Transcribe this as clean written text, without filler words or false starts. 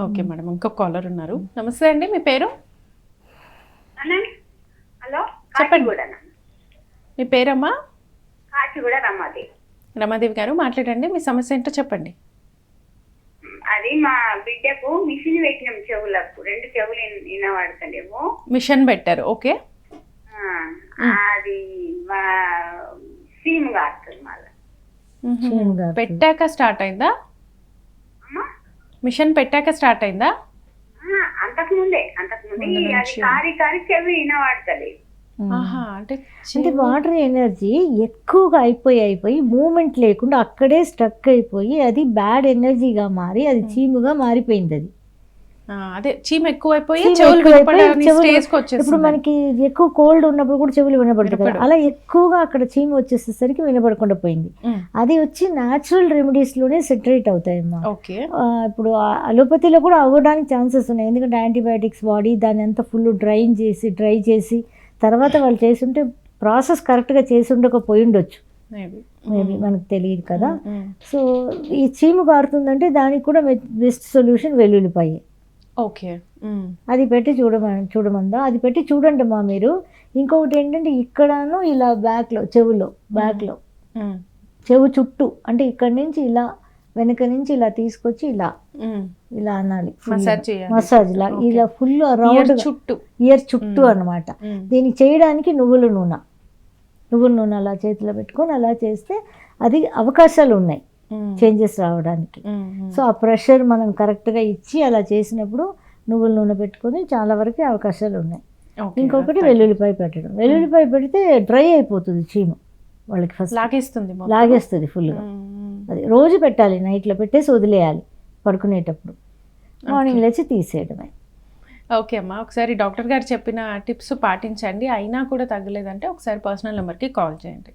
Okay madam, ఇంకొక caller ఉన్నారు. నమస్తే అండి, మీ పేరు? హలో, చెప్పండి. మీ పేరమ్మా? కాచిగూడ రమాదేవి. రమాదేవి గారు మాట్లాడండి, మీ సమస్య ఏంటో చెప్పండి. అది మా బిడ్డకు మిషన్ పెట్టినాం చెవులకు, 2 చెవులు వినబడతలేము. మిషన్ పెట్టారు, ఓకే. అది మా సీమ్ కాస్తుంది మళ్ళీ. పెట్టాక స్టార్ట్ అయిందా? మిషన్ పెట్టాక స్టార్ట్ అయిందా? అంతకుముందే అది కారి కారి చెవి వినబడతలేదు. అంటే వాటర్ ఎనర్జీ ఎక్కువగా అయిపోయి మూమెంట్ లేకుండా అక్కడే స్ట్రక్ అయిపోయి అది బ్యాడ్ ఎనర్జీగా మారి అది చీముగా మారిపోయింది. అది అదే చీమ ఎక్కువైపోయి ఇప్పుడు మనకి ఎక్కువ కోల్డ్ ఉన్నప్పుడు కూడా చెవులు వినబడుతుంది కదా, అలా ఎక్కువగా అక్కడ చీమ వచ్చేసేసరికి వినబడకుండా పోయింది. అది వచ్చి న్యాచురల్ రెమెడీస్ లోనే సెటరేట్ అవుతాయమ్మా. ఇప్పుడు అలోపతిలో కూడా అవ్వడానికి ఛాన్సెస్ ఉన్నాయి, ఎందుకంటే యాంటీబయాటిక్స్ వాడి దాన్ని అంతా ఫుల్ డ్రై చేసి తర్వాత వాళ్ళు చేస్తుంటే ప్రాసెస్ కరెక్ట్గా చేసి ఉండకపోయి ఉండొచ్చు, మేబీ మనకు తెలియదు కదా. సో ఈ చీము కారుతుందంటే దానికి కూడా బెస్ట్ సొల్యూషన్ వెల్లుల్లిపాయ. ఓకే, అది పెట్టి చూడమందా, అది పెట్టి చూడండి అమ్మా మీరు. ఇంకొకటి ఏంటంటే ఇక్కడను ఇలా బ్యాక్లో చెవు చుట్టూ, అంటే ఇక్కడ నుంచి ఇలా వెనక నుంచి ఇలా తీసుకొచ్చి ఇలా అనాలి, మసాజ్ లా ఇలా ఫుల్ రౌండ్ ఇయర్ చుట్టూ అనమాట. దీన్ని చేయడానికి నువ్వుల నూనె అలా చేతిలో పెట్టుకొని అలా చేస్తే అది అవకాశాలు ఉన్నాయి చేంజెస్ రావడానికి. సో ఆ ప్రెషర్ మనం కరెక్ట్గా ఇచ్చి అలా చేసినప్పుడు నువ్వుల నూనె పెట్టుకొని చాలా వరకు అవకాశాలు ఉన్నాయి. ఇంకొకటి వెల్లుల్లిపాయ పెట్టడం, వెల్లుల్లిపాయ పెడితే డ్రై అయిపోతుంది చీము, వాళ్ళకి ఫస్ట్ లాగేస్తుంది ఫుల్గా. అది రోజు పెట్టాలి, నైట్లో పెట్టేసి వదిలేయాలి, పడుకునేటప్పుడు మార్నింగ్ లేచి తీసేయడమే. ఓకే అమ్మా, ఒకసారి డాక్టర్ గారు చెప్పిన టిప్స్ పాటించండి, అయినా కూడా తగ్గలేదంటే ఒకసారి పర్సనల్ నెంబర్కి కాల్ చేయండి.